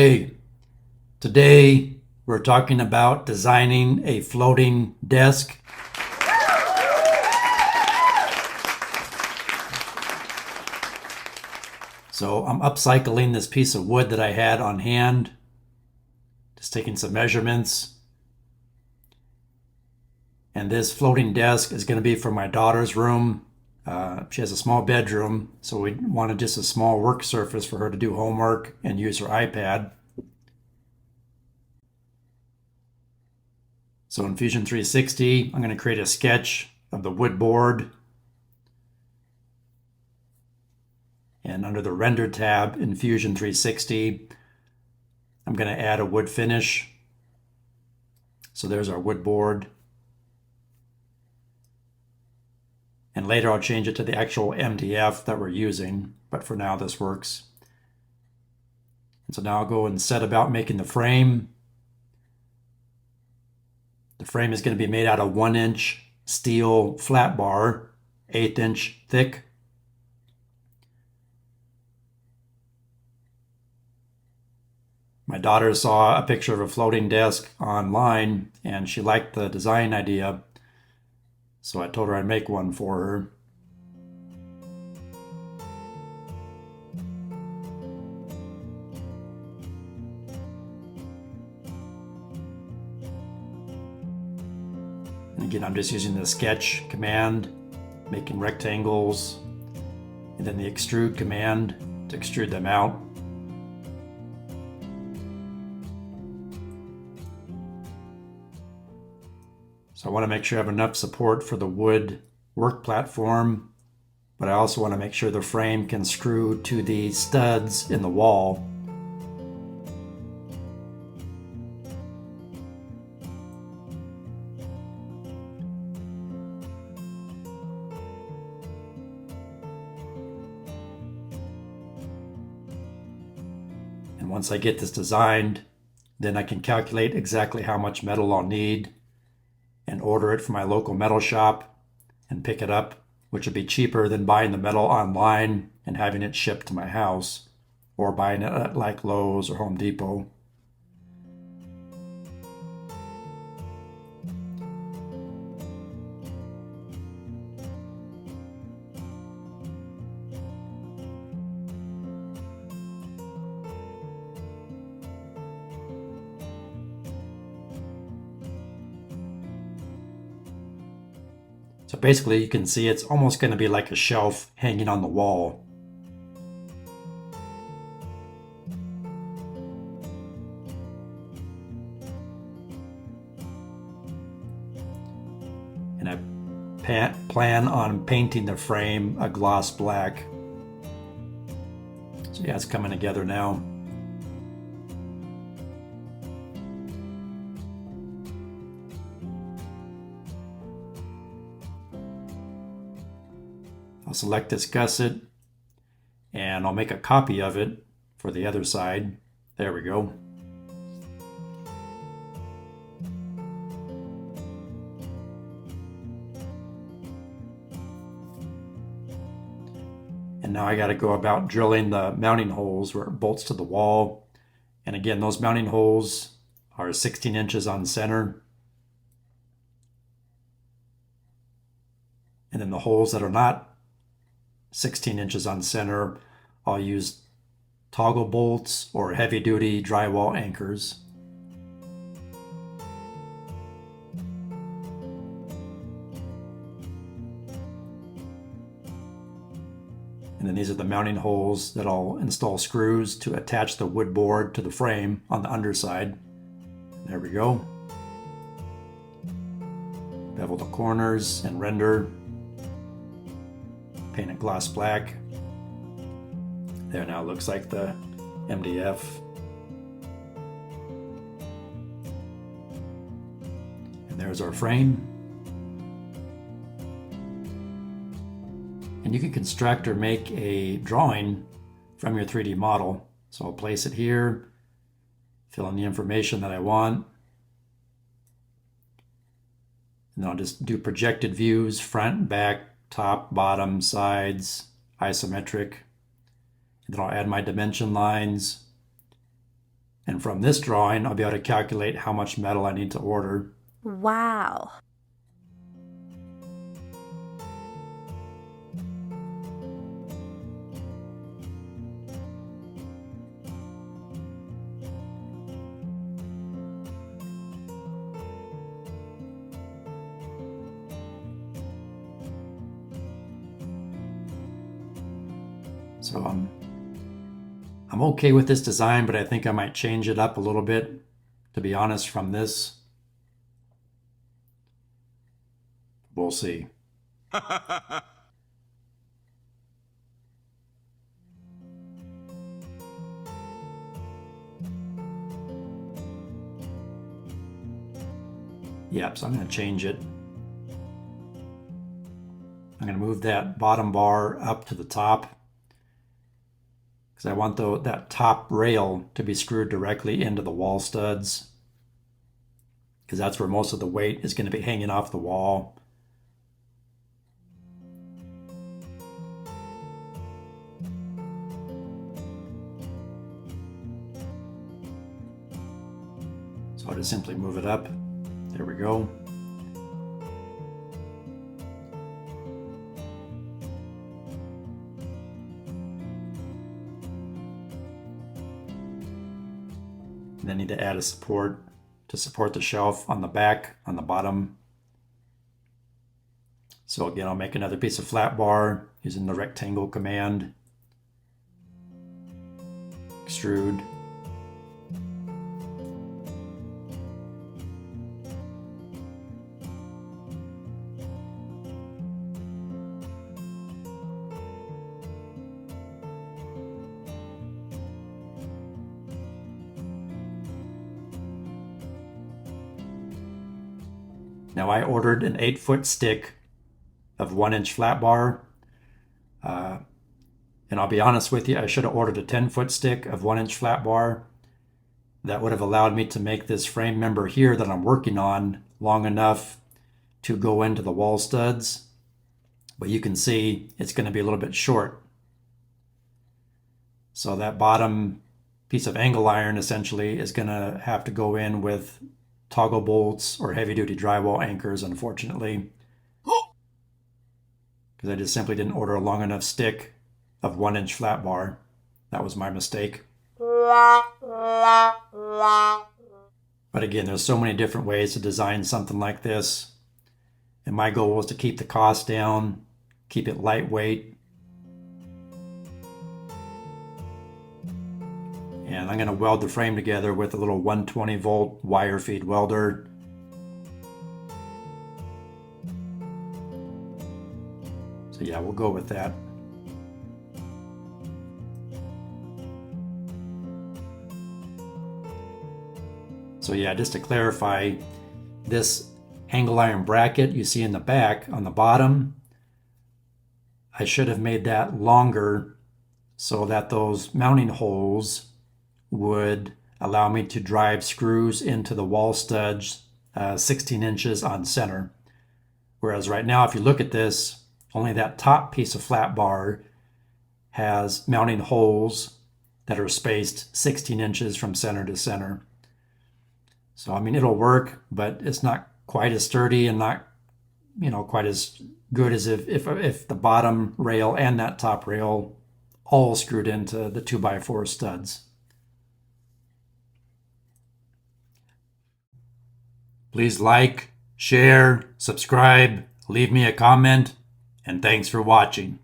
Okay, today we're talking about designing a floating desk. So I'm upcycling this piece of wood that I had on hand, just taking some measurements. And this floating desk is going to be for my daughter's room. She has a small bedroom, so we wanted just a small work surface for her to do homework and use her iPad. So in Fusion 360, I'm going to create a sketch of the wood board. And under the Render tab in Fusion 360, I'm going to add a wood finish. So there's our wood board. And later I'll change it to the actual MDF that we're using, but for now this works. And so now I'll go and set about making the frame. The frame is going to be made out of 1-inch steel flat bar, 1/8 inch thick. My daughter saw a picture of a floating desk online and she liked the design idea. So I told her I'd make one for her. And again, I'm just using the sketch command, making rectangles, and then the extrude command to extrude them out. So I want to make sure I have enough support for the wood work platform, but I also want to make sure the frame can screw to the studs in the wall. And once I get this designed, then I can calculate exactly how much metal I'll need and order it from my local metal shop and pick it up, which would be cheaper than buying the metal online and having it shipped to my house, or buying it at like Lowe's or Home Depot. So basically you can see it's almost going to be like a shelf hanging on the wall. And I plan on painting the frame a gloss black. So yeah, it's coming together now. I'll select this gusset and I'll make a copy of it for the other side. There we go. And now I got to go about drilling the mounting holes where it bolts to the wall. And again, those mounting holes are 16 inches on center. And then the holes that are not 16 inches on center, I'll use toggle bolts or heavy-duty drywall anchors. And then these are the mounting holes that I'll install screws to attach the wood board to the frame on the underside. There we go. Bevel the corners and render. Paint it gloss black. There now looks like the MDF. And there's our frame. And you can construct or make a drawing from your 3D model. So I'll place it here, fill in the information that I want. And then I'll just do projected views, front, back, top, bottom, sides, isometric. And then I'll add my dimension lines And from this drawing, I'll be able to calculate how much metal I need to order. Wow. So I'm okay with this design, but I think I might change it up a little bit, to be honest, from this. We'll see. Yep, so I'm going to change it. I'm going to move that bottom bar up to the top because I want that top rail to be screwed directly into the wall studs, because that's where most of the weight is going to be hanging off the wall. So I'll just simply move it up. There we go. And then need to add a support to support the shelf on the back, on the bottom. So again, I'll make another piece of flat bar using the rectangle command. Extrude. Now I ordered an 8-foot stick of 1-inch flat bar. And I'll be honest with you, I should have ordered a 10-foot stick of 1-inch flat bar. That would have allowed me to make this frame member here that I'm working on long enough to go into the wall studs. But you can see it's going to be a little bit short. So that bottom piece of angle iron essentially is going to have to go in with toggle bolts or heavy-duty drywall anchors, unfortunately, because I just simply didn't order a long enough stick of 1-inch flat bar. That was my mistake. But again, there's so many different ways to design something like this. And my goal was to keep the cost down, keep it lightweight. And I'm going to weld the frame together with a little 120 volt wire feed welder. So yeah, we'll go with that. So yeah, just to clarify, this angle iron bracket you see in the back on the bottom, I should have made that longer so that those mounting holes would allow me to drive screws into the wall studs 16 inches on center. Whereas right now, if you look at this, only that top piece of flat bar has mounting holes that are spaced 16 inches from center to center. So, I mean, it'll work, but it's not quite as sturdy and not, quite as good as if the bottom rail and that top rail all screwed into the 2x4 studs. Please like, share, subscribe, leave me a comment, and thanks for watching.